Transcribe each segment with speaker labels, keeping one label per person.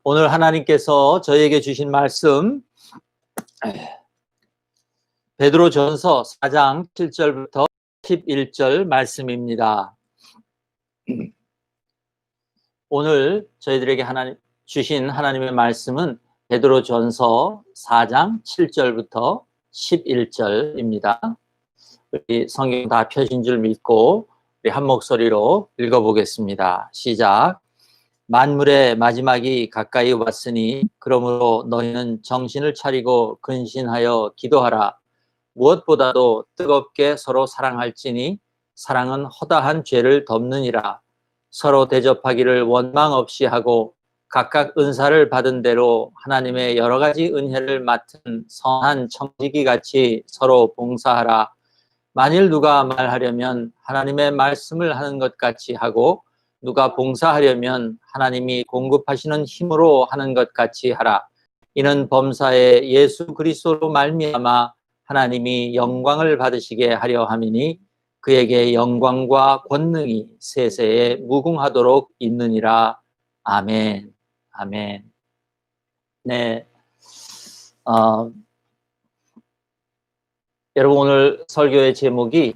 Speaker 1: 오늘 하나님께서 저에게 주신 말씀 베드로전서 4장 7절부터 11절 말씀입니다. 오늘 저희들에게 주신 하나님의 말씀은 베드로전서 4장 7절부터 11절입니다. 우리 성경 다 펴진 줄 믿고 우리 한 목소리로 읽어보겠습니다. 시작. 만물의 마지막이 가까이 왔으니 그러므로 너희는 정신을 차리고 근신하여 기도하라. 무엇보다도 뜨겁게 서로 사랑할지니 사랑은 허다한 죄를 덮느니라. 서로 대접하기를 원망 없이 하고 각각 은사를 받은 대로 하나님의 여러 가지 은혜를 맡은 선한 청지기 같이 서로 봉사하라. 만일 누가 말하려면 하나님의 말씀을 하는 것 같이 하고 누가 봉사하려면 하나님이 공급하시는 힘으로 하는 것 같이 하라. 이는 범사에 예수 그리스도로 말미암아 하나님이 영광을 받으시게 하려 함이니 그에게 영광과 권능이 세세에 무궁하도록 있느니라. 아멘. 아멘. 네. 여러분, 오늘 설교의 제목이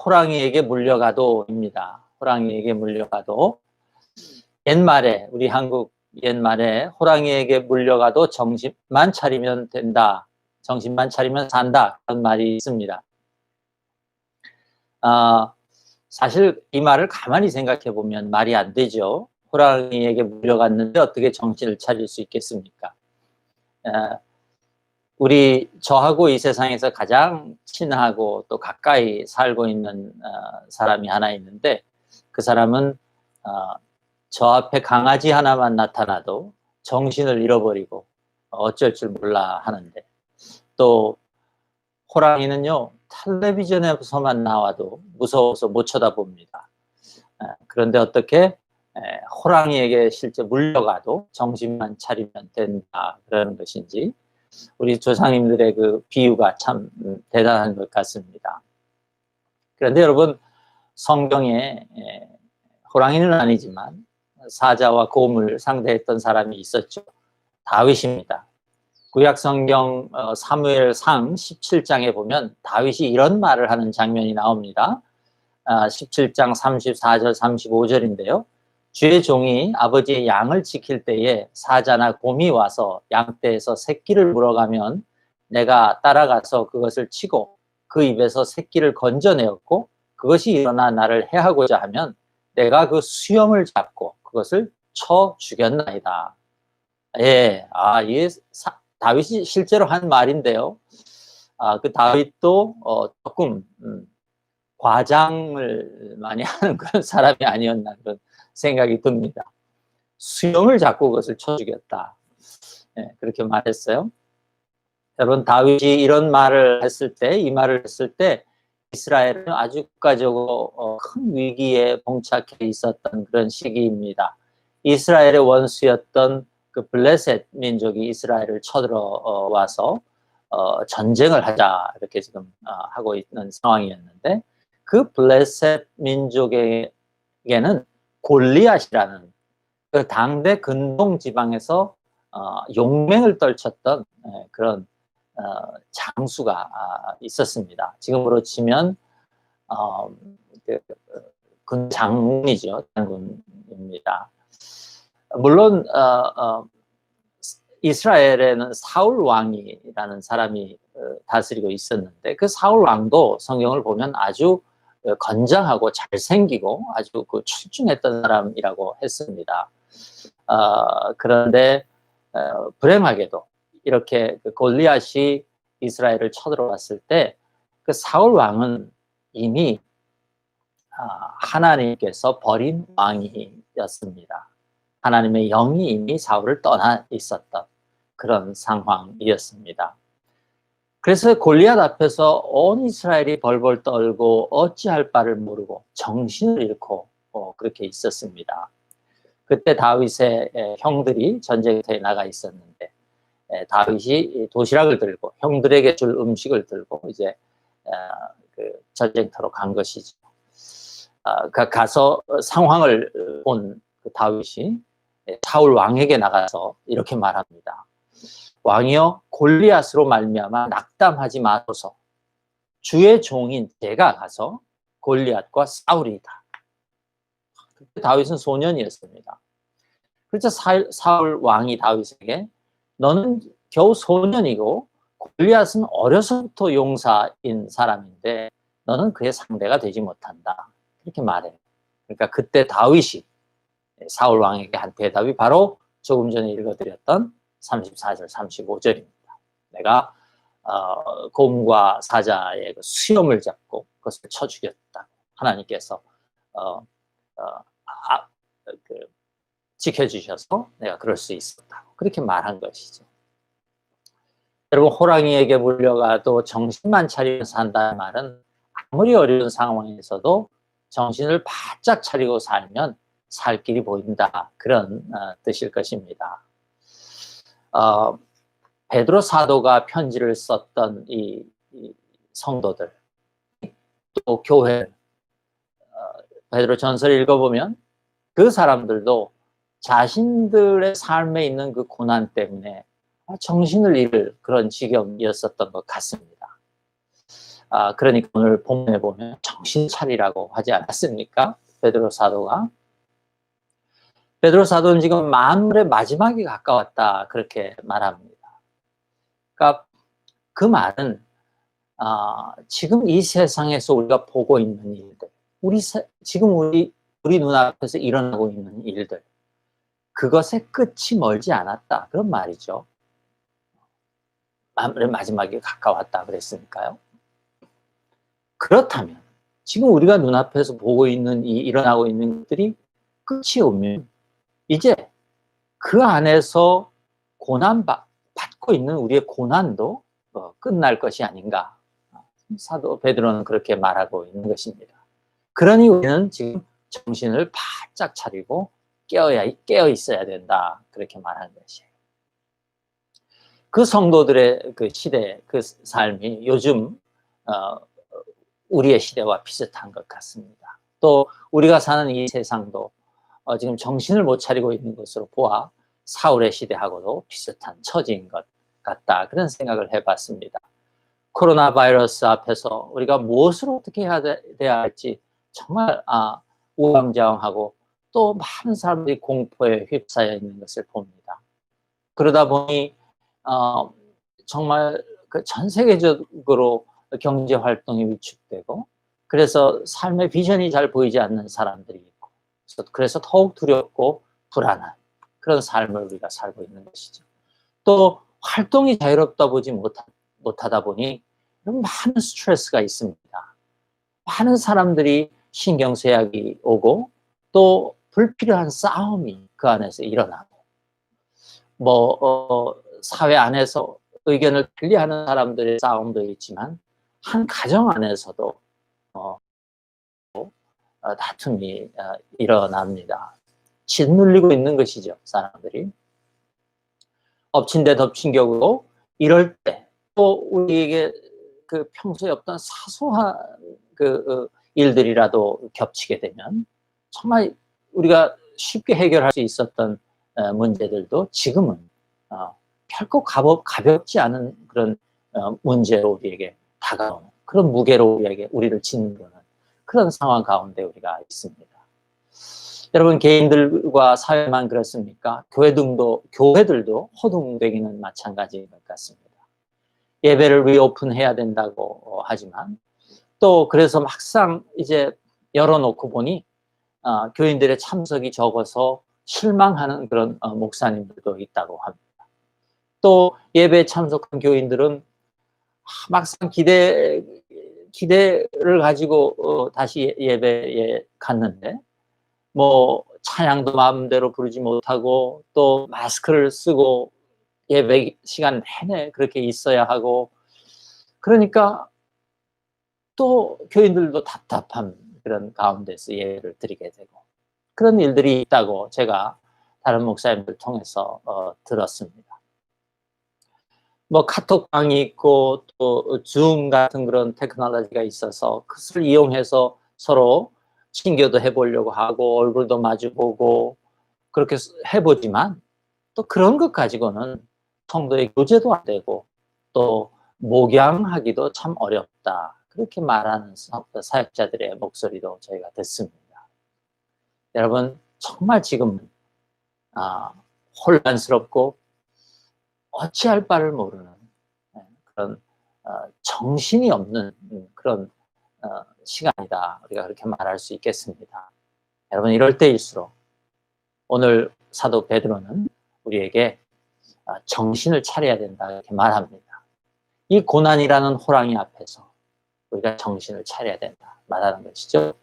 Speaker 1: 호랑이에게 물려가도입니다. 호랑이에게 물려가도. 옛말에, 우리 한국 옛말에 호랑이에게 물려가도 정신만 차리면 된다. 정신만 차리면 산다. 그런 말이 있습니다. 사실 이 말을 가만히 생각해 보면 말이 안 되죠. 호랑이에게 물려갔는데 어떻게 정신을 차릴 수 있겠습니까? 저하고 이 세상에서 가장 친하고 또 가까이 살고 있는 사람이 하나 있는데, 그 사람은 저 앞에 강아지 하나만 나타나도 정신을 잃어버리고 어쩔 줄 몰라 하는데, 또 호랑이는요, 텔레비전에서만 나와도 무서워서 못 쳐다봅니다. 그런데 어떻게 호랑이에게 실제 물려가도 정신만 차리면 된다, 그러는 것인지, 우리 조상님들의 그 비유가 참 대단한 것 같습니다. 그런데 여러분, 성경에 호랑이는 아니지만 사자와 곰을 상대했던 사람이 있었죠. 다윗입니다. 구약성경 사무엘상 17장에 보면 다윗이 이런 말을 하는 장면이 나옵니다. 17장 34절 35절인데요. 주의 종이 아버지의 양을 지킬 때에 사자나 곰이 와서 양떼에서 새끼를 물어가면 내가 따라가서 그것을 치고 그 입에서 새끼를 건져내었고 그것이 일어나 나를 해하고자 하면 내가 그 수염을 잡고 그것을 쳐 죽였나이다. 예, 이게 다윗이 실제로 한 말인데요. 그 다윗도 조금 과장을 많이 하는 그런 사람이 아니었나 그런 생각이 듭니다. 수염을 잡고 그것을 쳐 죽였다. 네, 그렇게 말했어요. 여러분, 다윗이 이런 말을 했을 때, 이 말을 했을 때 이스라엘은 아주 국가적으로 큰 위기에 봉착해 있었던 그런 시기입니다. 이스라엘의 원수였던 그 블레셋 민족이 이스라엘을 쳐들어와서 전쟁을 하자 이렇게 지금 하고 있는 상황이었는데, 그 블레셋 민족에게는 골리앗이라는 그 당대 근동 지방에서 용맹을 떨쳤던 그런 장수가 있었습니다. 지금으로 치면 장군이죠. 장군입니다. 물론 이스라엘에는 사울 왕이라는 사람이 다스리고 있었는데, 그 사울 왕도 성경을 보면 아주 건장하고 잘생기고 아주 출중했던 사람이라고 했습니다. 그런데 불행하게도 이렇게 골리앗이 이스라엘을 쳐들어왔을 때 그 사울 왕은 이미 하나님께서 버린 왕이었습니다. 하나님의 영이 이미 사울을 떠나 있었던 그런 상황이었습니다. 그래서 골리앗 앞에서 온 이스라엘이 벌벌 떨고 어찌할 바를 모르고 정신을 잃고 그렇게 있었습니다. 그때 다윗의 형들이 전쟁터에 나가 있었는데, 다윗이 도시락을 들고 형들에게 줄 음식을 들고 이제 그 전쟁터로 간 것이죠. 가서 상황을 본 그 다윗이 사울 왕에게 나가서 이렇게 말합니다. 왕이여, 골리앗으로 말미암아 낙담하지 마소서. 주의 종인 제가 가서 골리앗과 싸우리이다. 그때 다윗은 소년이었습니다. 그래서 사울 왕이 다윗에게 너는 겨우 소년이고 골리앗은 어려서부터 용사인 사람인데 너는 그의 상대가 되지 못한다. 이렇게 말해요. 그러니까 그때 다윗이 사울 왕에게 한 대답이 바로 조금 전에 읽어드렸던 34절, 35절입니다. 내가 곰과 사자의 그 수염을 잡고 그것을 쳐 죽였다. 하나님께서 지켜주셔서 내가 그럴 수 있었다고 그렇게 말한 것이죠. 여러분, 호랑이에게 물려가도 정신만 차리고 산다는 말은 아무리 어려운 상황에서도 정신을 바짝 차리고 살면 살 길이 보인다, 그런 뜻일 것입니다. 베드로 사도가 편지를 썼던 이 성도들, 또 교회, 베드로 전서를 읽어보면 그 사람들도 자신들의 삶에 있는 그 고난 때문에 정신을 잃을 그런 지경이었었던 것 같습니다. 그러니까 오늘 본문에 보면 정신 차리라고 하지 않았습니까? 베드로 사도가. 베드로 사도는 지금 만물의 마지막이 가까웠다, 그렇게 말합니다. 그러니까 그 말은 지금 이 세상에서 우리가 보고 있는 일들, 지금 우리 눈앞에서 일어나고 있는 일들, 그것의 끝이 멀지 않았다, 그런 말이죠. 만물의 마지막이 가까웠다 그랬으니까요. 그렇다면 지금 우리가 눈앞에서 보고 있는 일어나고 있는 것들이 끝이 오면 이제 그 안에서 받고 있는 우리의 고난도 끝날 것이 아닌가. 사도 베드로는 그렇게 말하고 있는 것입니다. 그러니 우리는 지금 정신을 바짝 차리고 깨어 있어야 된다, 그렇게 말하는 것이에요. 그 성도들의 그 시대, 그 삶이 요즘 우리의 시대와 비슷한 것 같습니다. 또 우리가 사는 이 세상도 지금 정신을 못 차리고 있는 것으로 보아 사울의 시대하고도 비슷한 처지인 것 같다, 그런 생각을 해봤습니다. 코로나 바이러스 앞에서 우리가 무엇을 어떻게 해야 할지 정말 우왕좌왕하고 또 많은 사람들이 공포에 휩싸여 있는 것을 봅니다. 그러다 보니 정말 그 전 세계적으로 경제 활동이 위축되고, 그래서 삶의 비전이 잘 보이지 않는 사람들이 있고, 그래서 더욱 두렵고 불안한 그런 삶을 우리가 살고 있는 것이죠. 또 활동이 자유롭다 보지 못하다 보니 많은 스트레스가 있습니다. 많은 사람들이 신경쇠약이 오고 또 불필요한 싸움이 그 안에서 일어나고, 사회 안에서 의견을 분리하는 사람들의 싸움도 있지만 한 가정 안에서도 다툼이 일어납니다. 짓눌리고 있는 것이죠, 사람들이. 엎친 데 덮친 격으로 이럴 때 또 우리에게 그 평소에 없던 사소한 일들이라도 겹치게 되면 정말 우리가 쉽게 해결할 수 있었던 문제들도 지금은 결코 가볍지 않은 그런 문제로 우리에게 다가오는, 그런 무게로 우리를 짓누르는 그런 상황 가운데 우리가 있습니다. 여러분, 개인들과 사회만 그렇습니까? 교회들도 허둥대기는 마찬가지인 것 같습니다. 예배를 리오픈해야 된다고 하지만 또 그래서 막상 이제 열어놓고 보니 교인들의 참석이 적어서 실망하는 그런 목사님들도 있다고 합니다. 또 예배에 참석한 교인들은 막상 기대를 가지고 다시 예배에 갔는데 찬양도 마음대로 부르지 못하고 또 마스크를 쓰고 예배 시간 내내 그렇게 있어야 하고, 그러니까 또 교인들도 답답한 그런 가운데서 예배를 드리게 되고, 그런 일들이 있다고 제가 다른 목사님들 통해서 들었습니다. 카톡방이 있고 또 줌 같은 그런 테크놀로지가 있어서 그것을 이용해서 서로 친교도 해보려고 하고 얼굴도 마주보고 그렇게 해보지만 또 그런 것 가지고는 성도의 교제도 안 되고 또 목양하기도 참 어렵다. 그렇게 말하는 사역자들의 목소리도 저희가 듣습니다. 여러분 정말 지금은 혼란스럽고 어찌할 바를 모르는 그런 정신이 없는 그런 시간이다. 우리가 그렇게 말할 수 있겠습니다. 여러분 이럴 때일수록 오늘 사도 베드로는 우리에게 정신을 차려야 된다 이렇게 말합니다. 이 고난이라는 호랑이 앞에서 우리가 정신을 차려야 된다 말하는 것이죠.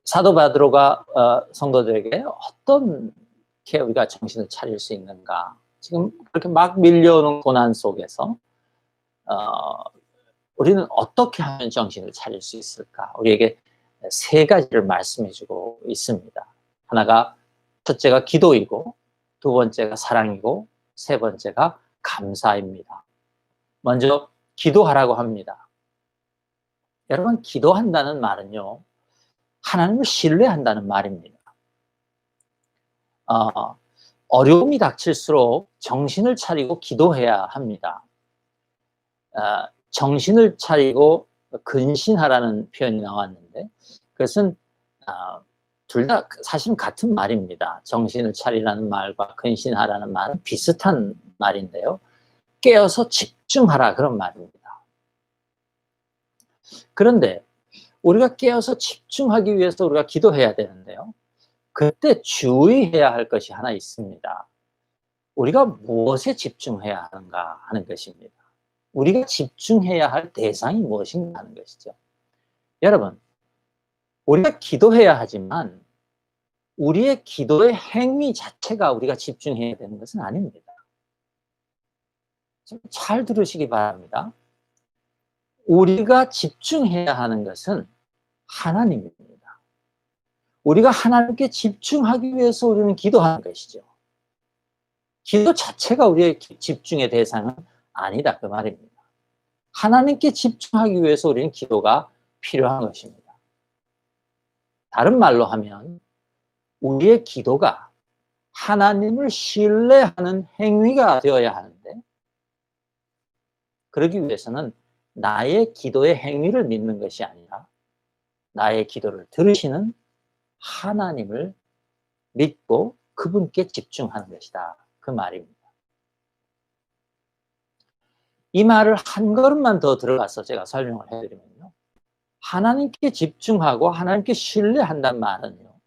Speaker 1: 사도 베드로가 성도들에게 어떻게 우리가 정신을 차릴 수 있는가? 지금 그렇게 막 밀려오는 고난 속에서 우리는 어떻게 하면 정신을 차릴 수 있을까? 우리에게 세 가지를 말씀해주고 있습니다. 하나가 첫째가 기도이고, 두 번째가 사랑이고, 세 번째가 감사입니다. 먼저 기도하라고 합니다. 여러분 기도한다는 말은요, 하나님을 신뢰한다는 말입니다. 어려움이 닥칠수록 정신을 차리고 기도해야 합니다. 정신을 차리고 근신하라는 표현이 나왔는데 그것은 둘 다 사실은 같은 말입니다. 정신을 차리라는 말과 근신하라는 말은 비슷한 말인데요. 깨어서 집중하라 그런 말입니다. 그런데 우리가 깨어서 집중하기 위해서 우리가 기도해야 되는데요. 그때 주의해야 할 것이 하나 있습니다. 우리가 무엇에 집중해야 하는가 하는 것입니다. 우리가 집중해야 할 대상이 무엇인가 하는 것이죠. 여러분, 우리가 기도해야 하지만 우리의 기도의 행위 자체가 우리가 집중해야 되는 것은 아닙니다. 잘 들으시기 바랍니다. 우리가 집중해야 하는 것은 하나님입니다. 우리가 하나님께 집중하기 위해서 우리는 기도하는 것이죠. 기도 자체가 우리의 집중의 대상은 아니다 그 말입니다. 하나님께 집중하기 위해서 우리는 기도가 필요한 것입니다. 다른 말로 하면 우리의 기도가 하나님을 신뢰하는 행위가 되어야 하는데 그러기 위해서는 나의 기도의 행위를 믿는 것이 아니라 나의 기도를 들으시는 하나님을 믿고 그분께 집중하는 것이다 그 말입니다. 이 말을 한 걸음만 더 들어가서 제가 설명을 해드리면요. 하나님께 집중하고 하나님께 신뢰한다는 말은요.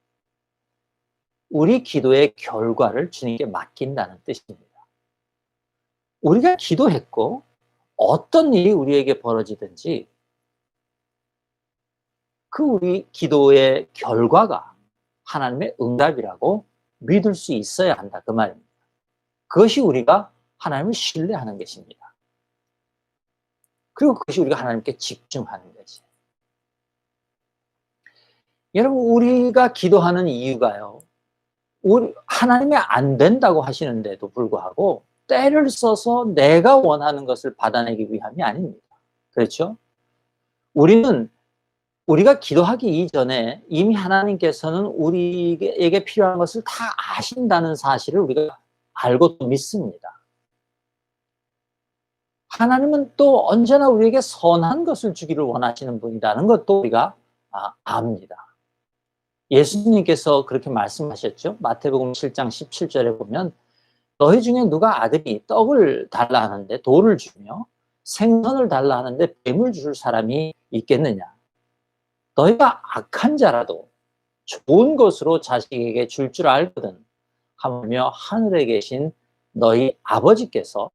Speaker 1: 우리 기도의 결과를 주님께 맡긴다는 뜻입니다. 우리가 기도했고 어떤 일이 우리에게 벌어지든지 그 우리 기도의 결과가 하나님의 응답이라고 믿을 수 있어야 한다 그 말입니다. 그것이 우리가 하나님을 신뢰하는 것입니다. 그리고 그것이 우리가 하나님께 집중하는 것이. 여러분 우리가 기도하는 이유가요. 하나님이 안 된다고 하시는데도 불구하고 때를 써서 내가 원하는 것을 받아내기 위함이 아닙니다. 그렇죠? 우리가 기도하기 이전에 이미 하나님께서는 우리에게 필요한 것을 다 아신다는 사실을 우리가 알고 또 믿습니다. 하나님은 또 언제나 우리에게 선한 것을 주기를 원하시는 분이라는 것도 우리가 압니다. 예수님께서 그렇게 말씀하셨죠. 마태복음 7장 17절에 보면 너희 중에 누가 아들이 떡을 달라 하는데 돌을 주며 생선을 달라 하는데 뱀을 줄 사람이 있겠느냐. 너희가 악한 자라도 좋은 것으로 자식에게 줄 줄 알거든 하며 하늘에 계신 너희 아버지께서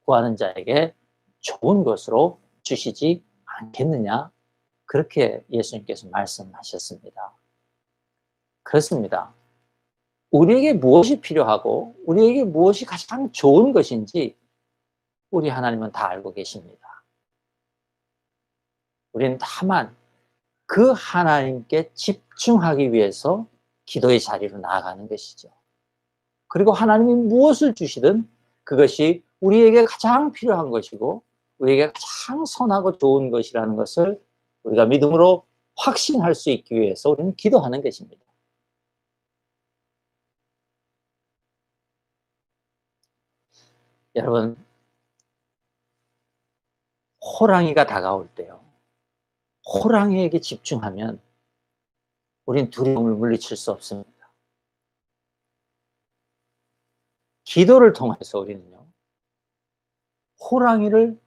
Speaker 1: 구하는 자에게 좋은 것으로 주시지 않겠느냐. 그렇게 예수님께서 말씀하셨습니다. 그렇습니다. 우리에게 무엇이 필요하고 우리에게 무엇이 가장 좋은 것인지 우리 하나님은 다 알고 계십니다. 우리는 다만 그 하나님께 집중하기 위해서 기도의 자리로 나아가는 것이죠. 그리고 하나님이 무엇을 주시든 그것이 우리에게 가장 필요한 것이고 우리에게 가장 선하고 좋은 것이라는 것을 우리가 믿음으로 확신할 수 있기 위해서 우리는 기도하는 것입니다. 여러분, 호랑이가 다가올 때요, 호랑이에게 집중하면 우린 두려움을 물리칠 수 없습니다. 기도를 통해서 우리는요, 호랑이를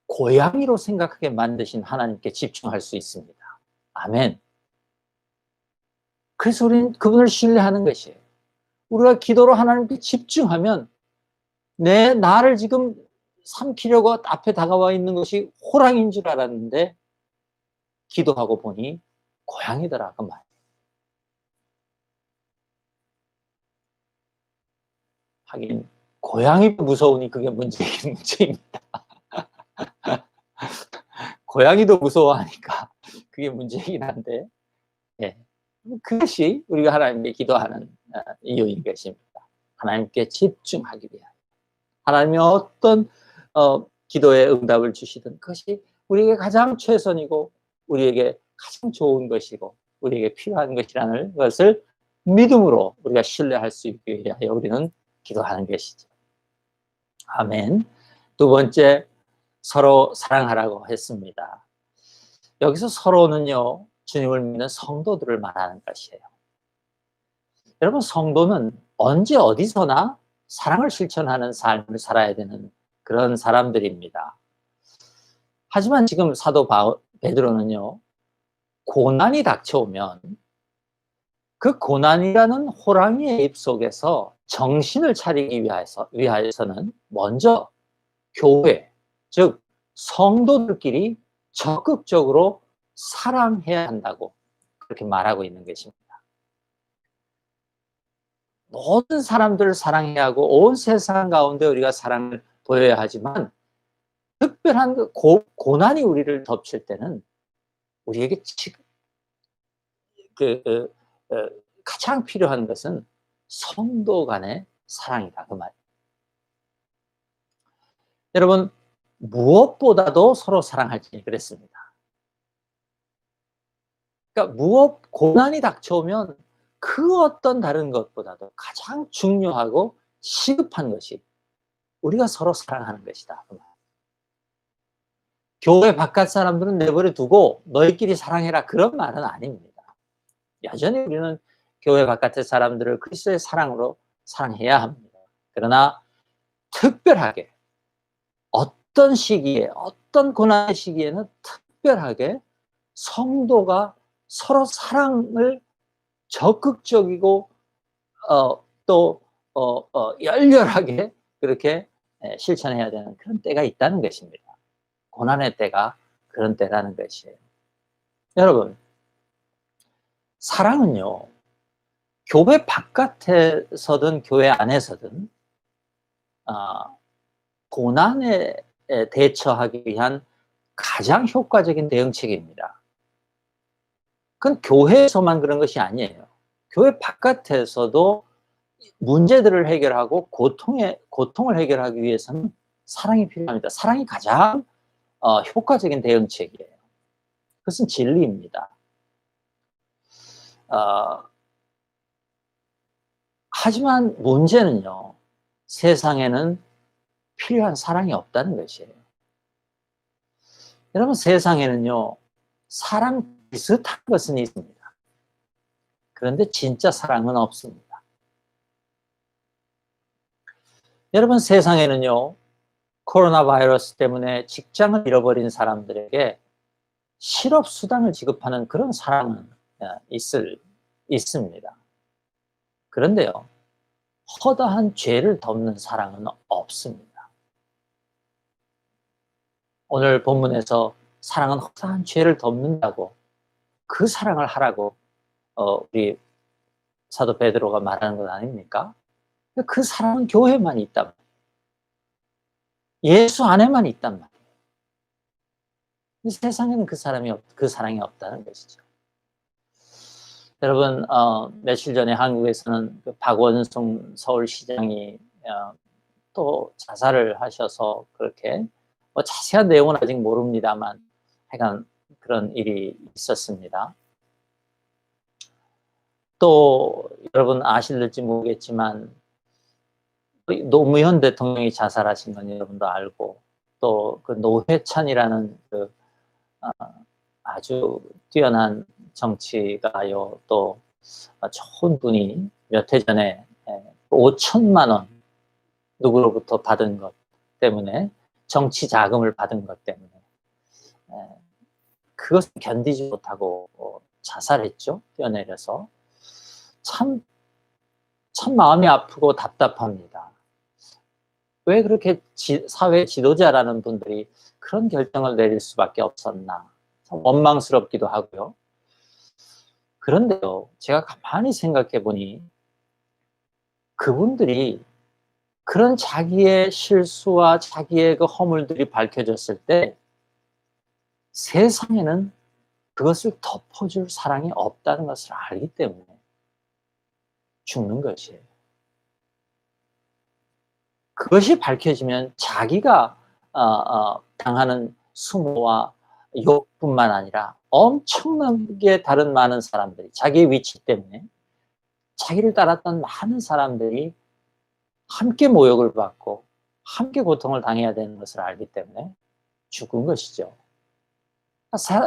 Speaker 1: 고양이로 생각하게 만드신 하나님께 집중할 수 있습니다. 아멘. 그래서 우리는 그분을 신뢰하는 것이에요. 우리가 기도로 하나님께 집중하면 나를 지금 삼키려고 앞에 다가와 있는 것이 호랑이인 줄 알았는데 기도하고 보니 고양이더라, 그 말. 하긴 고양이도 무서우니 그게 문제이긴 문제입니다. 고양이도 무서워하니까 그게 문제이긴 한데, 예. 그것이 우리가 하나님께 기도하는 이유인 것입니다. 하나님께 집중하기 위하여. 하나님이 어떤 기도의 응답을 주시든 그것이 우리에게 가장 최선이고 우리에게 가장 좋은 것이고 우리에게 필요한 것이라는 것을 믿음으로 우리가 신뢰할 수 있기 위하여 우리는 기도하는 것이죠. 아멘. 두 번째, 서로 사랑하라고 했습니다. 여기서 서로는요, 주님을 믿는 성도들을 말하는 것이에요. 여러분, 성도는 언제 어디서나 사랑을 실천하는 삶을 살아야 되는 그런 사람들입니다. 하지만 지금 사도 베드로는요, 고난이 닥쳐오면 그 고난이라는 호랑이의 입 속에서 정신을 차리기 위해서는 먼저 교회, 즉 성도들끼리 적극적으로 사랑해야 한다고 그렇게 말하고 있는 것입니다. 모든 사람들을 사랑해야 하고 온 세상 가운데 우리가 사랑을 보여야 하지만 특별한 고난이 우리를 덮칠 때는 우리에게 가장 필요한 것은 성도 간의 사랑이다, 그 말. 여러분, 무엇보다도 서로 사랑할지 그랬습니다. 그러니까 고난이 닥쳐오면 그 어떤 다른 것보다도 가장 중요하고 시급한 것이 우리가 서로 사랑하는 것이다, 그 말. 교회 바깥 사람들은 내버려 두고 너희끼리 사랑해라, 그런 말은 아닙니다. 여전히 우리는 교회 바깥의 사람들을 그리스도의 사랑으로 사랑해야 합니다. 그러나 특별하게 어떤 시기에, 어떤 고난의 시기에는 특별하게 성도가 서로 사랑을 적극적이고 또 열렬하게 그렇게 실천해야 되는 그런 때가 있다는 것입니다. 고난의 때가 그런 때라는 것이에요. 여러분, 사랑은요, 교회 바깥에서든 교회 안에서든 고난에 대처하기 위한 가장 효과적인 대응책입니다. 그건 교회에서만 그런 것이 아니에요. 교회 바깥에서도 문제들을 해결하고 고통을 해결하기 위해서는 사랑이 필요합니다. 사랑이 가장 효과적인 대응책이에요. 그것은 진리입니다. 하지만 문제는요, 세상에는 필요한 사랑이 없다는 것이에요. 여러분, 세상에는요, 사랑 비슷한 것은 있습니다. 그런데 진짜 사랑은 없습니다. 여러분, 세상에는요, 코로나 바이러스 때문에 직장을 잃어버린 사람들에게 실업수당을 지급하는 그런 사랑은 있습니다. 그런데요, 허다한 죄를 덮는 사랑은 없습니다. 오늘 본문에서 사랑은 허다한 죄를 덮는다고 그 사랑을 하라고 우리 사도 베드로가 말하는 것 아닙니까? 그 사랑은 교회만 있단 말이에요. 예수 안에만 있단 말이에요. 세상에는 그 사랑이 없다는 것이죠. 여러분, 며칠 전에 한국에서는 그 박원순 서울시장이 또 자살을 하셔서 그렇게 자세한 내용은 아직 모릅니다만 하여간 그런 일이 있었습니다. 또 여러분 아실지 모르겠지만 노무현 대통령이 자살하신 건 여러분도 알고, 또 그 노회찬이라는 그 아주 뛰어난 정치가요, 또 좋은 분이 몇 해 전에 5천만 원 누구로부터 받은 것 때문에, 정치 자금을 받은 것 때문에 그것을 견디지 못하고 자살했죠. 뛰어내려서. 참 마음이 아프고 답답합니다. 왜 그렇게 사회 지도자라는 분들이 그런 결정을 내릴 수밖에 없었나, 참 원망스럽기도 하고요. 그런데요, 제가 가만히 생각해 보니 그분들이 그런 자기의 실수와 자기의 그 허물들이 밝혀졌을 때 세상에는 그것을 덮어줄 사랑이 없다는 것을 알기 때문에 죽는 것이에요. 그것이 밝혀지면 자기가 당하는 수모와 욕뿐만 아니라 엄청나게 다른 많은 사람들이, 자기의 위치 때문에 자기를 따랐던 많은 사람들이 함께 모욕을 받고 함께 고통을 당해야 되는 것을 알기 때문에 죽은 것이죠.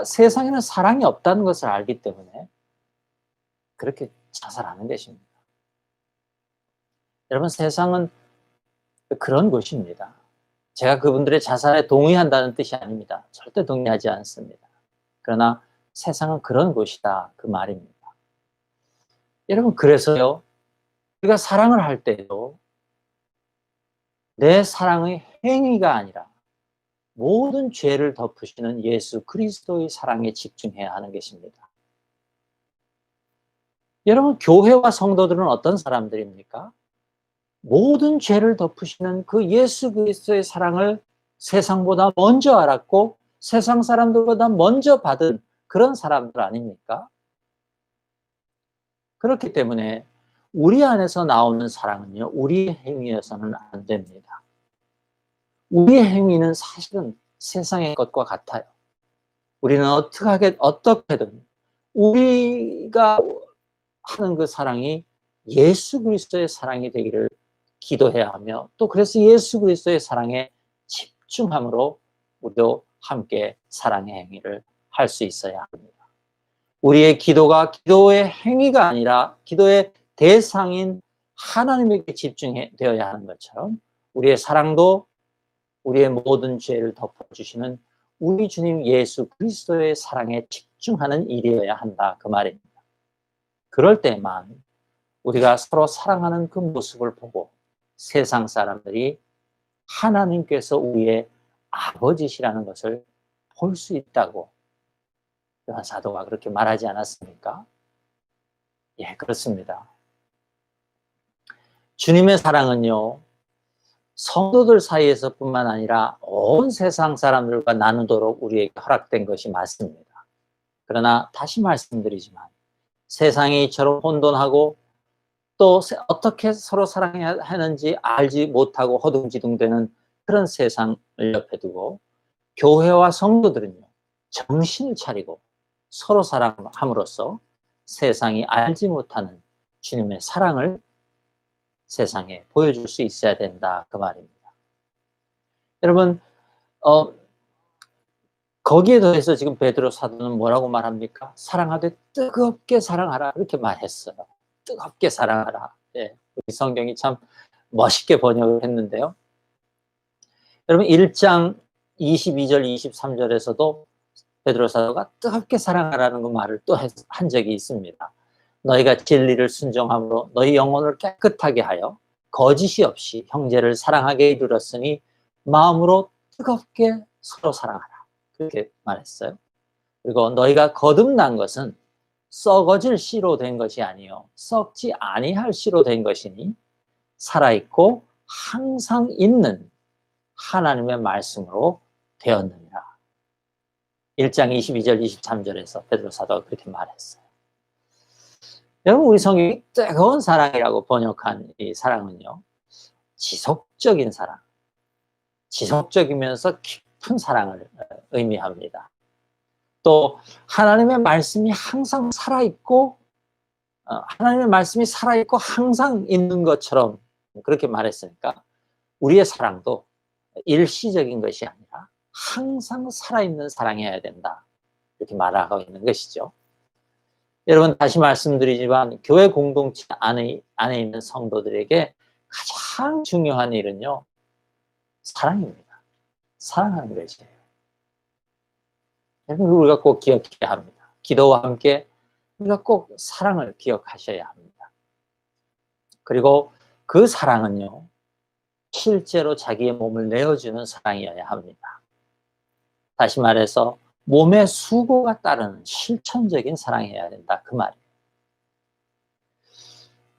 Speaker 1: 세상에는 사랑이 없다는 것을 알기 때문에 그렇게 자살하는 것입니다. 여러분, 세상은 그런 곳입니다. 제가 그분들의 자살에 동의한다는 뜻이 아닙니다. 절대 동의하지 않습니다. 그러나 세상은 그런 곳이다, 그 말입니다. 여러분, 그래서요, 우리가 사랑을 할 때도 내 사랑의 행위가 아니라 모든 죄를 덮으시는 예수 그리스도의 사랑에 집중해야 하는 것입니다. 여러분, 교회와 성도들은 어떤 사람들입니까? 모든 죄를 덮으시는 그 예수 그리스도의 사랑을 세상보다 먼저 알았고 세상 사람들보다 먼저 받은 그런 사람들 아닙니까? 그렇기 때문에 우리 안에서 나오는 사랑은요, 우리의 행위여서는 안 됩니다. 우리의 행위는 사실은 세상의 것과 같아요. 우리는 어떻게든 우리가 하는 그 사랑이 예수 그리스도의 사랑이 되기를 기도해야 하며, 또 그래서 예수 그리스도의 사랑에 집중함으로 우리도 함께 사랑의 행위를 할 수 있어야 합니다. 우리의 기도가 기도의 행위가 아니라 기도의 대상인 하나님에게 집중되어야 하는 것처럼 우리의 사랑도 우리의 모든 죄를 덮어주시는 우리 주님 예수 그리스도의 사랑에 집중하는 일이어야 한다, 그 말입니다. 그럴 때만 우리가 서로 사랑하는 그 모습을 보고 세상 사람들이 하나님께서 우리의 아버지시라는 것을 볼 수 있다고 요한 사도가 그렇게 말하지 않았습니까? 예, 그렇습니다. 주님의 사랑은요, 성도들 사이에서뿐만 아니라 온 세상 사람들과 나누도록 우리에게 허락된 것이 맞습니다. 그러나 다시 말씀드리지만 세상이 이처럼 혼돈하고 또 어떻게 서로 사랑해야 하는지 알지 못하고 허둥지둥대는 그런 세상을 옆에 두고 교회와 성도들은요, 정신을 차리고 서로 사랑함으로써 세상이 알지 못하는 주님의 사랑을 세상에 보여줄 수 있어야 된다, 그 말입니다. 여러분, 거기에 더해서 지금 베드로 사도는 뭐라고 말합니까? 사랑하되 뜨겁게 사랑하라, 그렇게 말했어요. 뜨겁게 사랑하라. 예, 우리 성경이 참 멋있게 번역을 했는데요. 여러분, 1장 22절 23절에서도 베드로 사도가 뜨겁게 사랑하라는 그 말을 또 한 적이 있습니다. 너희가 진리를 순종함으로 너희 영혼을 깨끗하게 하여 거짓이 없이 형제를 사랑하게 이르렀으니 마음으로 뜨겁게 서로 사랑하라, 그렇게 말했어요. 그리고 너희가 거듭난 것은 썩어질 씨로 된 것이 아니요 썩지 아니할 씨로 된 것이니 살아있고 항상 있는 하나님의 말씀으로 되었느니라. 1장 22절 23절에서 베드로 사도가 그렇게 말했어요. 여러분, 우리 성경이 뜨거운 사랑이라고 번역한 이 사랑은요, 지속적인 사랑, 지속적이면서 깊은 사랑을 의미합니다. 또 하나님의 말씀이 항상 살아있고 하나님의 말씀이 살아있고 항상 있는 것처럼 그렇게 말했으니까 우리의 사랑도 일시적인 것이 아니라 항상 살아있는 사랑이어야 된다. 이렇게 말하고 있는 것이죠. 여러분, 다시 말씀드리지만 교회 공동체 안에 있는 성도들에게 가장 중요한 일은요, 사랑입니다. 사랑하는 것이에요. 여러분, 우리가 꼭 기억해야 합니다. 기도와 함께 우리가 꼭 사랑을 기억하셔야 합니다. 그리고 그 사랑은요, 실제로 자기의 몸을 내어주는 사랑이어야 합니다. 다시 말해서 몸의 수고가 따르는 실천적인 사랑이어야 된다, 그 말이에요.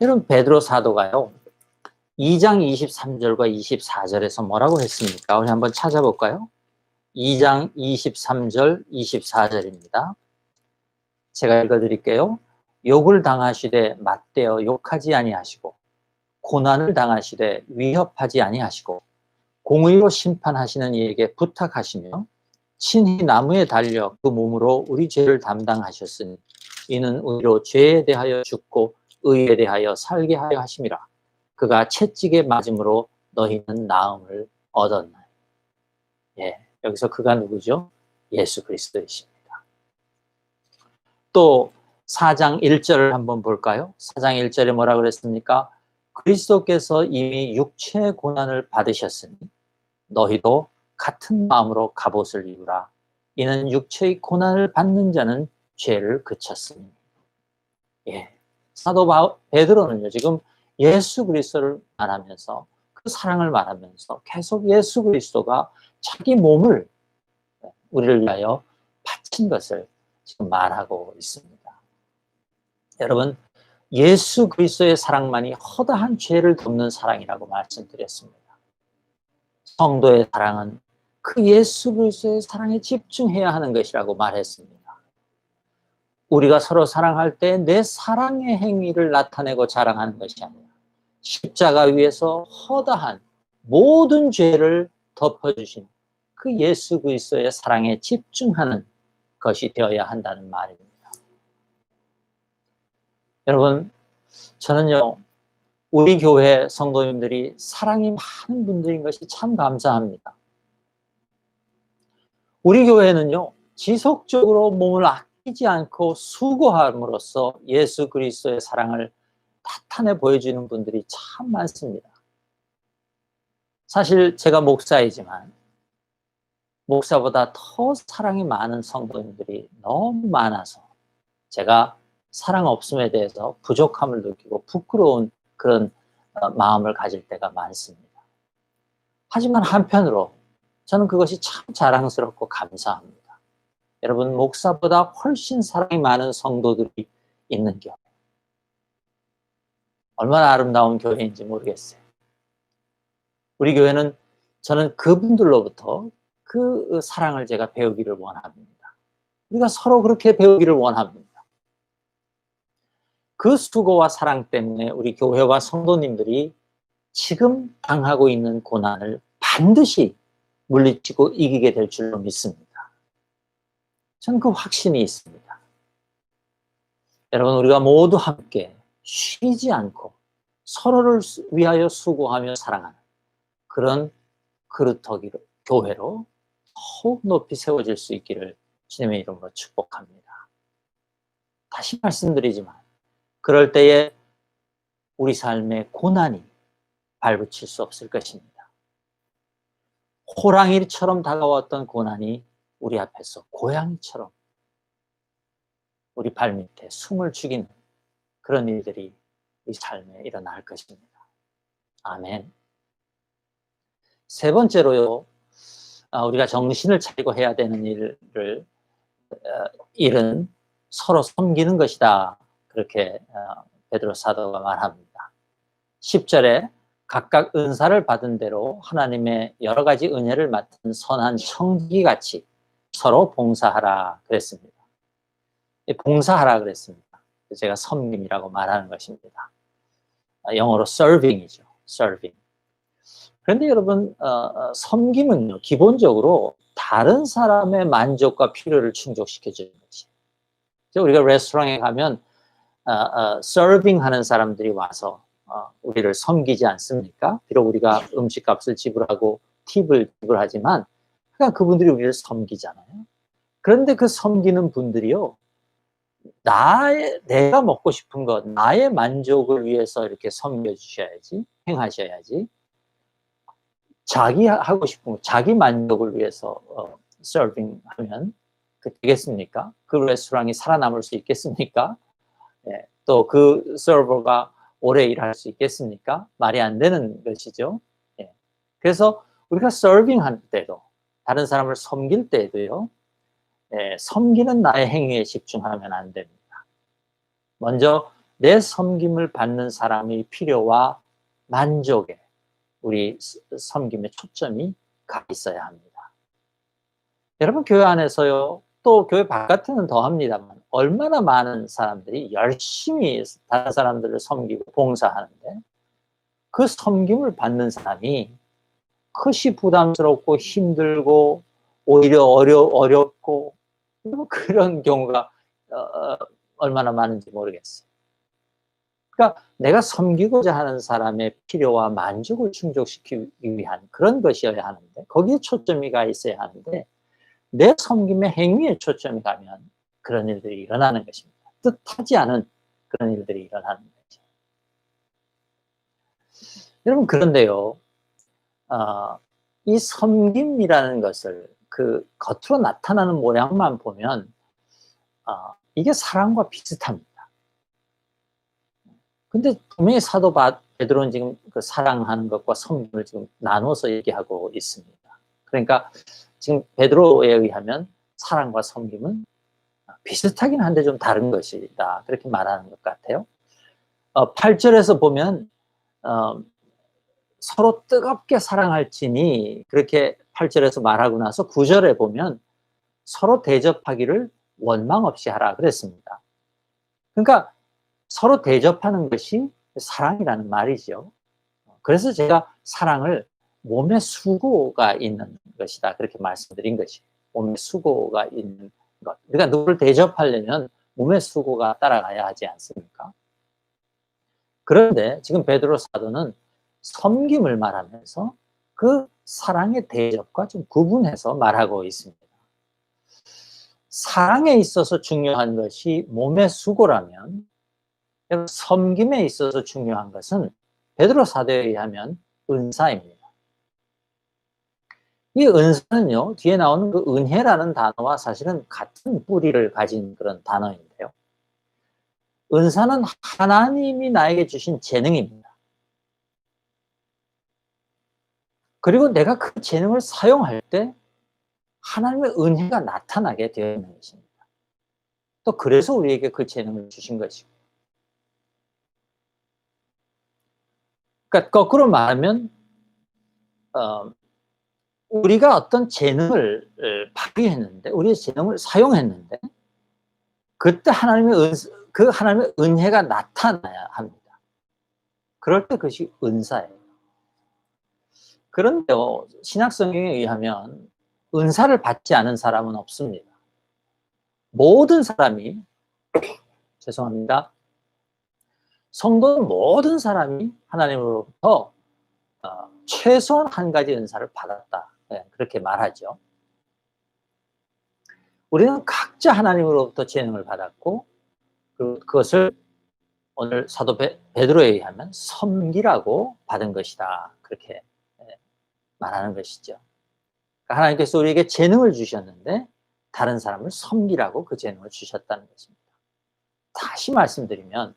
Speaker 1: 여러분, 베드로 사도가요 2장 23절과 24절에서 뭐라고 했습니까? 우리 한번 찾아볼까요? 2장 23절 24절입니다. 제가 읽어드릴게요. 욕을 당하시되 맞대어 욕하지 아니하시고 고난을 당하시되 위협하지 아니하시고 공의로 심판하시는 이에게 부탁하시며 친히 나무에 달려 그 몸으로 우리 죄를 담당하셨으니 이는 우리로 죄에 대하여 죽고 의에 대하여 살게 하려 하심이라. 그가 채찍에 맞음으로 너희는 나음을 얻었나니. 예, 여기서 그가 누구죠? 예수 그리스도이십니다. 또 4장 1절을 한번 볼까요? 4장 1절에 뭐라 그랬습니까? 그리스도께서 이미 육체의 고난을 받으셨으니 너희도 같은 마음으로 갑옷을 입으라. 이는 육체의 고난을 받는 자는 죄를 그쳤으니. 예, 사도 베드로는요 지금 예수 그리스도를 말하면서 그 사랑을 말하면서 계속 예수 그리스도가 자기 몸을 우리를 위하여 바친 것을 지금 말하고 있습니다. 여러분, 예수 그리스도의 사랑만이 허다한 죄를 덮는 사랑이라고 말씀드렸습니다. 성도의 사랑은 그 예수 그리스도의 사랑에 집중해야 하는 것이라고 말했습니다. 우리가 서로 사랑할 때 내 사랑의 행위를 나타내고 자랑하는 것이 아니라 십자가 위에서 허다한 모든 죄를 덮어주신 그 예수 그리스도의 사랑에 집중하는 것이 되어야 한다는 말입니다. 여러분, 저는요 우리 교회 성도님들이 사랑이 많은 분들인 것이 참 감사합니다. 우리 교회는요 지속적으로 몸을 아끼지 않고 수고함으로써 예수 그리스도의 사랑을 나타내 보여주는 분들이 참 많습니다. 사실 제가 목사이지만 목사보다 더 사랑이 많은 성도님들이 너무 많아서 제가 사랑 없음에 대해서 부족함을 느끼고 부끄러운 그런 마음을 가질 때가 많습니다. 하지만 한편으로 저는 그것이 참 자랑스럽고 감사합니다. 여러분, 목사보다 훨씬 사랑이 많은 성도들이 있는 교회. 얼마나 아름다운 교회인지 모르겠어요. 우리 교회는 저는 그분들로부터 그 사랑을 제가 배우기를 원합니다. 우리가 서로 그렇게 배우기를 원합니다. 그 수고와 사랑 때문에 우리 교회와 성도님들이 지금 당하고 있는 고난을 반드시 물리치고 이기게 될 줄로 믿습니다. 저는 그 확신이 있습니다. 여러분, 우리가 모두 함께 쉬지 않고 서로를 위하여 수고하며 사랑하는 그런 그루터기로 교회로 더욱 높이 세워질 수 있기를 주님의 이름으로 축복합니다. 다시 말씀드리지만 그럴 때에 우리 삶에 고난이 발붙일 수 없을 것입니다. 호랑이처럼 다가왔던 고난이 우리 앞에서 고양이처럼 우리 발밑에 숨을 죽이는 그런 일들이 우리 삶에 일어날 것입니다. 아멘. 세 번째로요, 우리가 정신을 차리고 해야 되는 일은 서로 섬기는 것이다. 그렇게 베드로 사도가 말합니다. 10절에 각각 은사를 받은 대로 하나님의 여러 가지 은혜를 맡은 선한 형제같이 서로 봉사하라 그랬습니다. 봉사하라 그랬습니다. 제가 섬김이라고 말하는 것입니다. 영어로 serving이죠. serving. 그런데 여러분, 섬김은요, 기본적으로 다른 사람의 만족과 필요를 충족시켜 주는 거지. 우리가 레스토랑에 가면 서빙 하는 사람들이 와서 우리를 섬기지 않습니까? 비록 우리가 음식값을 지불하고 팁을 지불하지만 그냥 그분들이 우리를 섬기잖아요. 그런데 그 섬기는 분들이요, 내가 먹고 싶은 것, 나의 만족을 위해서 이렇게 섬겨주셔야지, 행하셔야지, 자기 하고 싶은 거, 자기 만족을 위해서 서빙하면 되겠습니까? 그 레스토랑이 살아남을 수 있겠습니까? 예, 또 그 서버가 오래 일할 수 있겠습니까? 말이 안 되는 것이죠. 예. 그래서 우리가 서빙할 때도, 다른 사람을 섬길 때도요, 예, 섬기는 나의 행위에 집중하면 안 됩니다. 먼저 내 섬김을 받는 사람의 필요와 만족에 우리 섬김의 초점이 가 있어야 합니다. 여러분, 교회 안에서요, 또 교회 바깥에는 더 합니다만 얼마나 많은 사람들이 열심히 다른 사람들을 섬기고 봉사하는데 그 섬김을 받는 사람이 컷이 부담스럽고 힘들고 오히려 어렵고 그런 경우가 얼마나 많은지 모르겠어요. 그러니까 내가 섬기고자 하는 사람의 필요와 만족을 충족시키기 위한 그런 것이어야 하는데, 거기에 초점이 가 있어야 하는데 내 섬김의 행위에 초점이 가면 그런 일들이 일어나는 것입니다. 뜻하지 않은 그런 일들이 일어나는 거죠. 여러분, 그런데요, 이 섬김이라는 것을 그 겉으로 나타나는 모양만 보면 이게 사랑과 비슷합니다. 근데 분명히 사도 베드로는 지금 그 사랑하는 것과 섬김을 지금 나눠서 얘기하고 있습니다. 그러니까 지금 베드로에 의하면 사랑과 섬김은 비슷하긴 한데 좀 다른 것이다, 그렇게 말하는 것 같아요. 8절에서 보면 서로 뜨겁게 사랑할지니, 그렇게 8절에서 말하고 나서 9절에 보면 서로 대접하기를 원망 없이 하라 그랬습니다. 그러니까 서로 대접하는 것이 사랑이라는 말이죠. 그래서 제가 사랑을 몸에 수고가 있는 것이다, 그렇게 말씀드린 것이. 몸에 수고가 있는 것. 그러니까 누구를 대접하려면 몸에 수고가 따라가야 하지 않습니까? 그런데 지금 베드로 사도는 섬김을 말하면서 그 사랑의 대접과 좀 구분해서 말하고 있습니다. 사랑에 있어서 중요한 것이 몸의 수고라면, 섬김에 있어서 중요한 것은 베드로 사도에 의하면 은사입니다. 이 은사는요, 뒤에 나오는 그 은혜라는 단어와 사실은 같은 뿌리를 가진 그런 단어인데요. 은사는 하나님이 나에게 주신 재능입니다. 그리고 내가 그 재능을 사용할 때 하나님의 은혜가 나타나게 되어 있는 것입니다. 또 그래서 우리에게 그 재능을 주신 것이고. 그러니까 거꾸로 말하면 우리가 어떤 재능을 발휘했는데, 우리의 재능을 사용했는데 그때 그 하나님의 은혜가 나타나야 합니다. 그럴 때 그것이 은사예요. 그런데요, 신약 성경에 의하면 은사를 받지 않은 사람은 없습니다. 모든 사람이, 죄송합니다, 성도는 모든 사람이 하나님으로부터 최소한 한 가지 은사를 받았다, 그렇게 말하죠. 우리는 각자 하나님으로부터 재능을 받았고, 그것을 오늘 사도 베드로에 의하면 섬기라고 받은 것이다, 그렇게 말하는 것이죠. 그러니까 하나님께서 우리에게 재능을 주셨는데 다른 사람을 섬기라고 그 재능을 주셨다는 것입니다. 다시 말씀드리면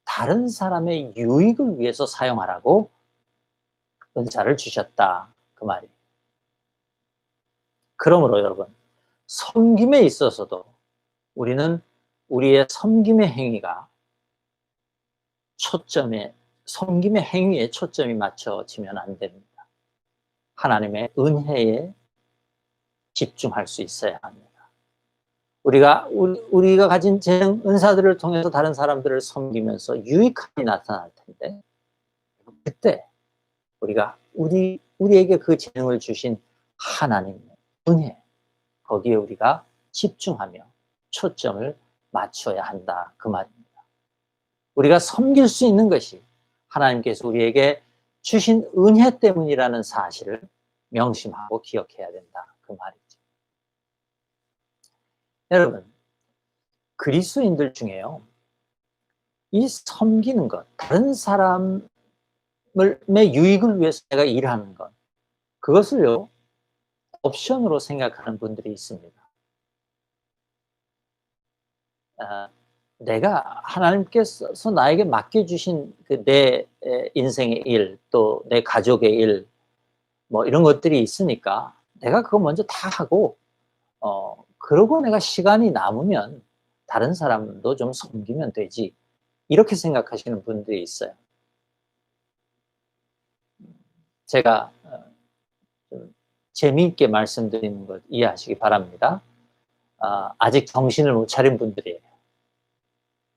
Speaker 1: 다른 사람의 유익을 위해서 사용하라고 은사를 주셨다, 그 말이에요. 그러므로 여러분, 섬김에 있어서도 우리는 우리의 섬김의 행위가 섬김의 행위에 초점이 맞춰지면 안 됩니다. 하나님의 은혜에 집중할 수 있어야 합니다. 우리가 가진 재능, 은사들을 통해서 다른 사람들을 섬기면서 유익함이 나타날 텐데, 그때 우리에게 그 재능을 주신 하나님의 은혜, 거기에 우리가 집중하며 초점을 맞춰야 한다, 그 말입니다. 우리가 섬길 수 있는 것이 하나님께서 우리에게 주신 은혜 때문이라는 사실을 명심하고 기억해야 된다. 그 말이죠. 여러분, 그리스도인들 중에요, 이 섬기는 것, 다른 사람의 유익을 위해서 내가 일하는 것, 그것을요, 옵션으로 생각하는 분들이 있습니다. 내가 하나님께서 나에게 맡겨주신 그 내 인생의 일, 또 내 가족의 일, 뭐 이런 것들이 있으니까 내가 그거 먼저 다 하고, 그러고 내가 시간이 남으면 다른 사람도 좀 섬기면 되지. 이렇게 생각하시는 분들이 있어요. 제가 좀 재미있게 말씀드리는 것 이해하시기 바랍니다. 아직 정신을 못 차린 분들이에요.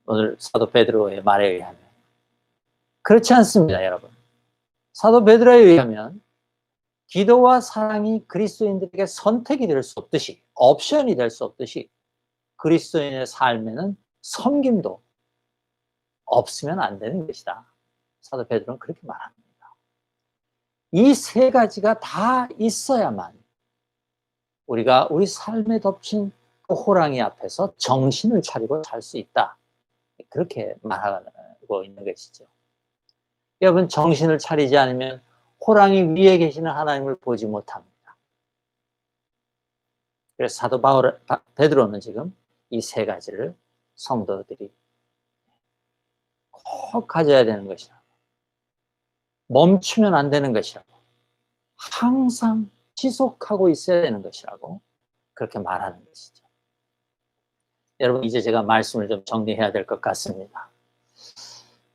Speaker 1: 오늘 사도 베드로의 말에 의하면. 그렇지 않습니다, 여러분. 사도 베드로에 의하면 기도와 사랑이 그리스도인들에게 선택이 될 수 없듯이, 옵션이 될 수 없듯이, 그리스도인의 삶에는 섬김도 없으면 안 되는 것이다. 사도 베드로는 그렇게 말합니다. 이 세 가지가 다 있어야만 우리가 우리 삶에 덮친 그 호랑이 앞에서 정신을 차리고 살 수 있다. 그렇게 말하고 있는 것이죠. 여러분, 정신을 차리지 않으면 호랑이 위에 계시는 하나님을 보지 못합니다. 그래서 사도 베드로는 지금 이 세 가지를 성도들이 꼭 가져야 되는 것이라고, 멈추면 안 되는 것이라고, 항상 지속하고 있어야 되는 것이라고 그렇게 말하는 것이죠. 여러분, 이제 제가 말씀을 좀 정리해야 될 것 같습니다.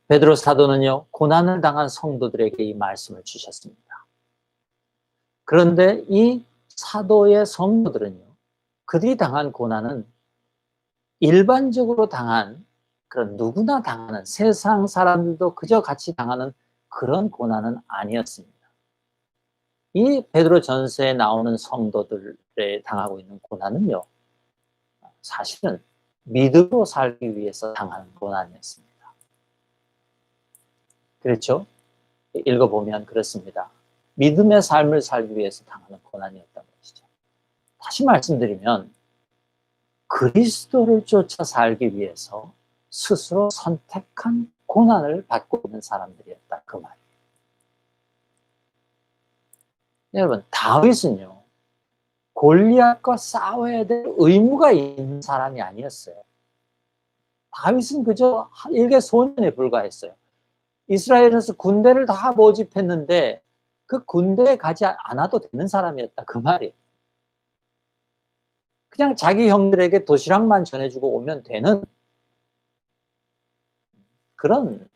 Speaker 1: 베드로 사도는요, 고난을 당한 성도들에게 이 말씀을 주셨습니다. 그런데 이 사도의 성도들은요, 그들이 당한 고난은 일반적으로 당한, 그런 누구나 당하는, 세상 사람들도 그저 같이 당하는 그런 고난은 아니었습니다. 이 베드로 전서에 나오는 성도들에 당하고 있는 고난은요, 사실은 믿음으로 살기 위해서 당하는 고난이었습니다. 그렇죠? 읽어보면 그렇습니다. 믿음의 삶을 살기 위해서 당하는 고난이었다는 것이죠. 다시 말씀드리면 그리스도를 쫓아 살기 위해서 스스로 선택한 고난을 받고 있는 사람들이었다, 그 말이에요. 여러분, 다윗은요, 골리앗과 싸워야 될 의무가 있는 사람이 아니었어요. 다윗은 그저 일개 소년에 불과했어요. 이스라엘에서 군대를 다 모집했는데 그 군대에 가지 않아도 되는 사람이었다, 그 말이에요. 그냥 자기 형들에게 도시락만 전해주고 오면 되는 그런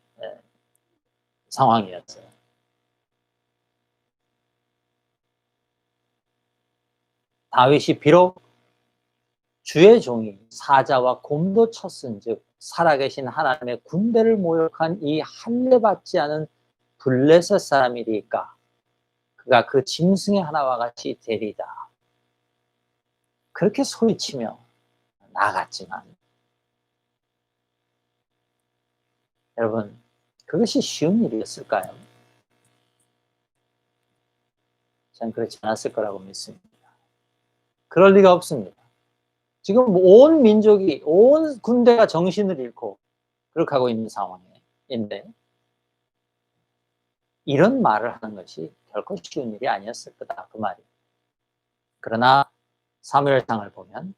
Speaker 1: 상황이었어요. 다윗이 비록 주의 종이 사자와 곰도 쳤은즉 살아계신 하나님의 군대를 모욕한 이 할례받지 않은 블레셋 사람이리까 그가 그 짐승의 하나와 같이 되리다. 그렇게 소리치며 나갔지만, 여러분, 그것이 쉬운 일이었을까요? 저는 그렇지 않았을 거라고 믿습니다. 그럴 리가 없습니다. 지금 온 민족이, 온 군대가 정신을 잃고 그렇게 하고 있는 상황인데 이런 말을 하는 것이 결코 쉬운 일이 아니었을 거다, 그 말이에요. 그러나 사무엘상을 보면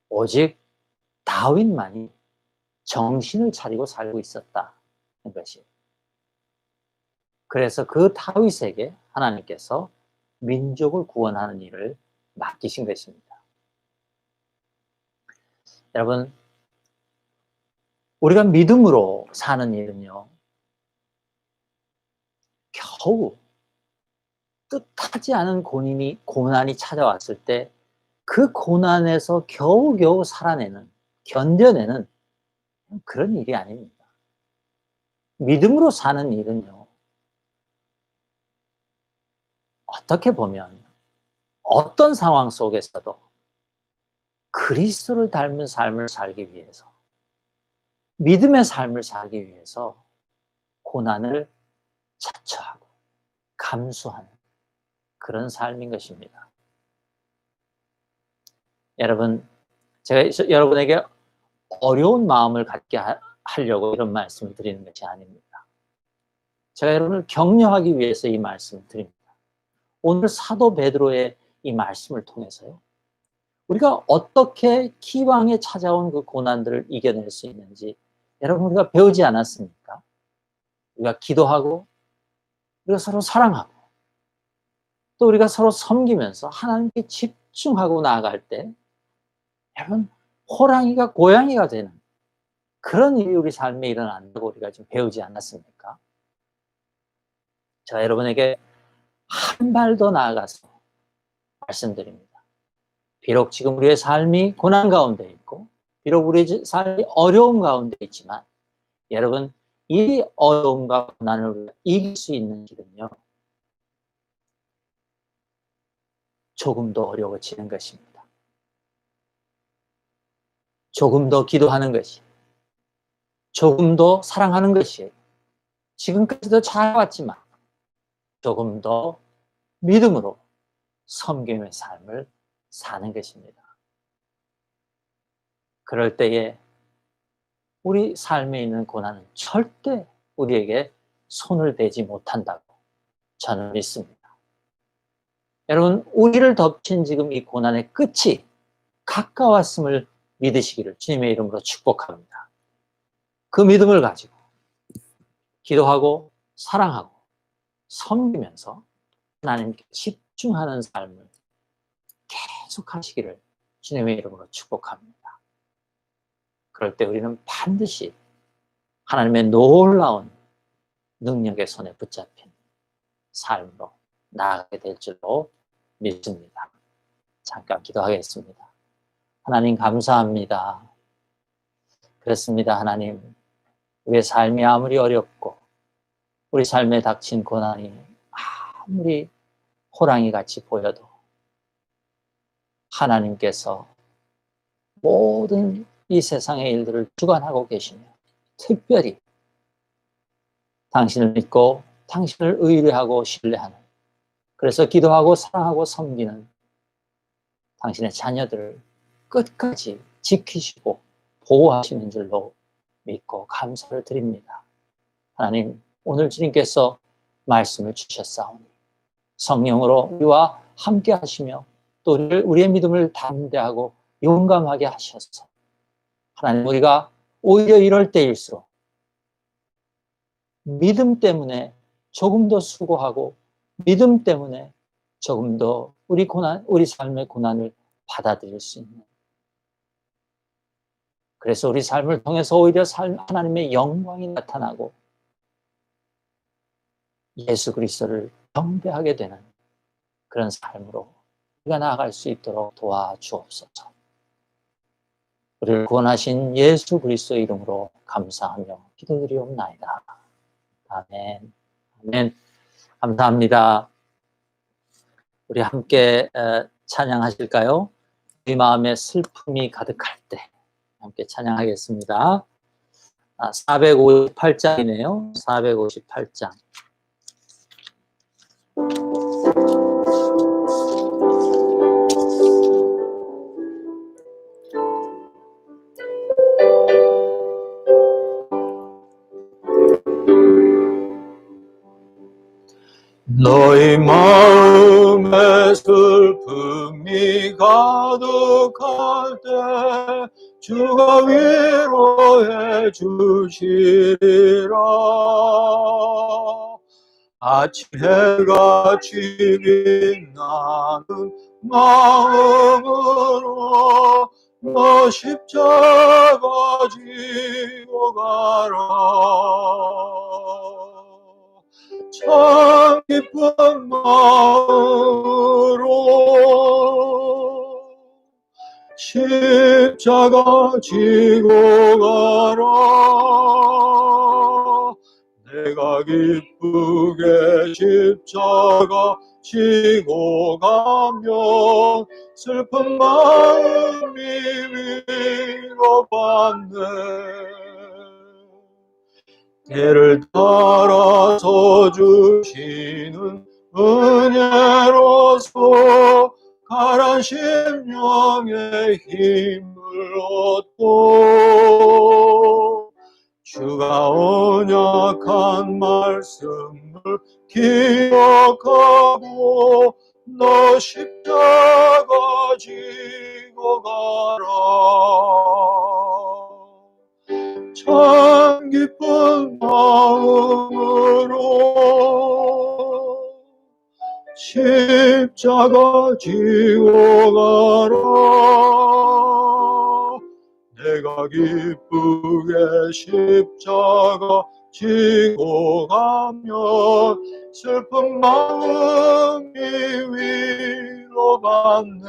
Speaker 1: 오직 다윗만이 정신을 차리고 살고 있었다는 것이에요. 그래서 그 다윗에게 하나님께서 민족을 구원하는 일을 맡기신 것입니다. 여러분, 우리가 믿음으로 사는 일은요, 겨우 뜻하지 않은 고난이 찾아왔을 때 그 고난에서 겨우겨우 살아내는, 견뎌내는 그런 일이 아닙니다. 믿음으로 사는 일은요, 어떻게 보면 어떤 상황 속에서도 그리스도를 닮은 삶을 살기 위해서, 믿음의 삶을 살기 위해서 고난을 자처하고 감수하는 그런 삶인 것입니다. 여러분, 제가 여러분에게 어려운 마음을 갖게 하려고 이런 말씀을 드리는 것이 아닙니다. 제가 여러분을 격려하기 위해서 이 말씀을 드립니다. 오늘 사도 베드로의 이 말씀을 통해서요, 우리가 어떻게 기왕에 찾아온 그 고난들을 이겨낼 수 있는지 여러분 우리가 배우지 않았습니까? 우리가 기도하고 우리가 서로 사랑하고 또 우리가 서로 섬기면서 하나님께 집중하고 나아갈 때 여러분 호랑이가 고양이가 되는 그런 일이 우리 삶에 일어난다고 우리가 지금 배우지 않았습니까? 제가 여러분에게 한 발 더 나아가서 말씀드립니다. 비록 지금 우리의 삶이 고난 가운데 있고 비록 우리의 삶이 어려움 가운데 있지만 여러분 이 어려움과 고난을 이길 수 있는 길은요, 조금 더 어려워지는 것입니다. 조금 더 기도하는 것이, 조금 더 사랑하는 것이, 지금까지도 잘해왔지만 조금 더 믿음으로 섬김의 삶을 사는 것입니다. 그럴 때에 우리 삶에 있는 고난은 절대 우리에게 손을 대지 못한다고 저는 믿습니다. 여러분, 우리를 덮친 지금 이 고난의 끝이 가까웠음을 믿으시기를 주님의 이름으로 축복합니다. 그 믿음을 가지고 기도하고 사랑하고 섬기면서 하나님께 집중하는 삶을 계속 하시기를 주님의 이름으로 축복합니다. 그럴 때 우리는 반드시 하나님의 놀라운 능력의 손에 붙잡힌 삶으로 나아가게 될 줄로 믿습니다. 잠깐 기도하겠습니다. 하나님 감사합니다. 그렇습니다. 하나님, 우리의 삶이 아무리 어렵고 우리 삶에 닥친 고난이 아무리 호랑이같이 보여도 하나님께서 모든 이 세상의 일들을 주관하고 계시며 특별히 당신을 믿고 당신을 의뢰하고 신뢰하는, 그래서 기도하고 사랑하고 섬기는 당신의 자녀들을 끝까지 지키시고 보호하시는 줄로 믿고 감사를 드립니다. 하나님, 오늘 주님께서 말씀을 주셨사오니 성령으로 우리와 함께 하시며 또 우리의 믿음을 담대하고 용감하게 하셔서 하나님, 우리가 오히려 이럴 때일수록 믿음 때문에 조금 더 수고하고 믿음 때문에 조금 더 우리 삶의 고난을 받아들일 수 있는, 그래서 우리 삶을 통해서 오히려 하나님의 영광이 나타나고 예수 그리스도를 경배하게 되는 그런 삶으로 우리가 나아갈 수 있도록 도와주옵소서. 우리를 구원하신 예수 그리스도의 이름으로 감사하며 기도드리옵나이다. 아멘. 아멘. 감사합니다. 우리 함께 찬양하실까요? 우리 마음에 슬픔이 가득할 때 함께 찬양하겠습니다. 458장이네요. 458장.
Speaker 2: 너희 마음에 슬픔이 가득할 때 주가 위로해 주시리라. 아침 해가 빛나는 마음으로 너 십자가 지고 가라. 참 기쁜 마음으로 십자가 지고 가라. 내가 기쁘게 십자가 지고 가면 슬픈 마음이 위로받네. 때를 따라서 주시는 은혜로서 가란 심령의 힘을 얻고 주가 언약한 말씀을 기억하고 너 십자가 지고 가라. 참 기쁜 마음으로 십자가 지고 가라. 내가 기쁘게 십자가 지고 가면 슬픈 마음이 위로받네.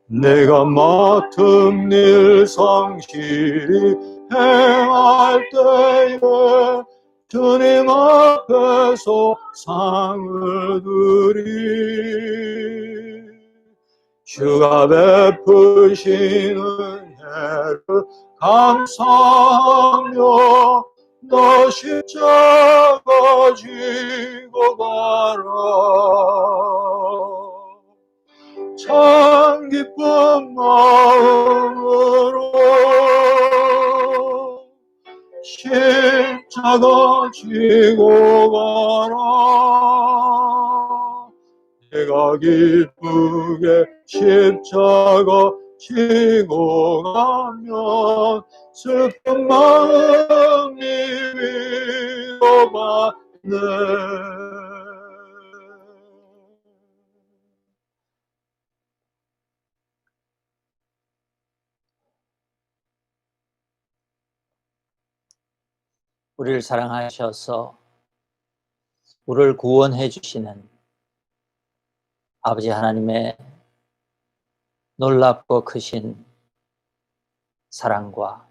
Speaker 2: 내가 맡은 일 성실히 행할 때에 주님 앞에서 상을 드리 주가 베푸신 은혜를 감사하며 너 십자가 지고 가라. 참 기쁜 마음으로 십자가 지고 가라. 내가 기쁘게 십자가 지고 가면 슬픈 마음이 위로받네.
Speaker 1: 우리를 사랑하셔서 우리를 구원해 주시는 아버지 하나님의 놀랍고 크신 사랑과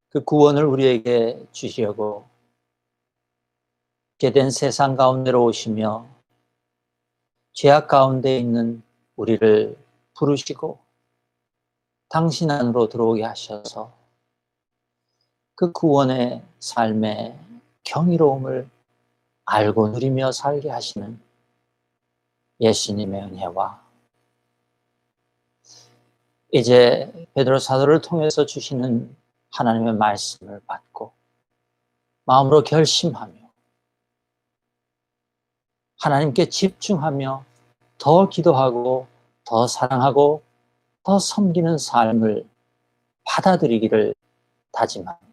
Speaker 1: 그 구원을 우리에게 주시려고 죄된 세상 가운데로 오시며 죄악 가운데 있는 우리를 부르시고 당신 안으로 들어오게 하셔서 그 구원의 삶의 경이로움을 알고 누리며 살게 하시는 예수님의 은혜와 이제 베드로 사도를 통해서 주시는 하나님의 말씀을 받고 마음으로 결심하며 하나님께 집중하며 더 기도하고 더 사랑하고 더 섬기는 삶을 받아들이기를 다짐합니다.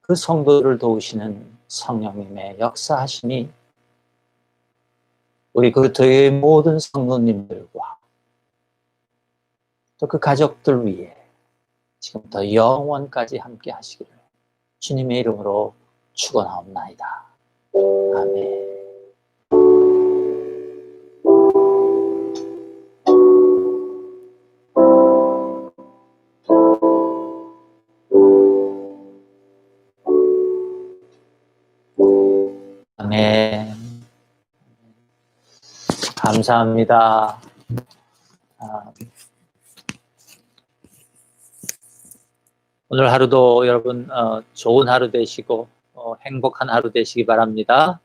Speaker 1: 그 성도들을 도우시는 성령님의 역사하심이 우리 그리스도의 모든 성도님들과 또 그 가족들 위해 지금부터 영원까지 함께 하시기를 주님의 이름으로 축원하옵나이다. 아멘. 아멘. 감사합니다. 오늘 하루도 여러분 좋은 하루 되시고 행복한 하루 되시기 바랍니다.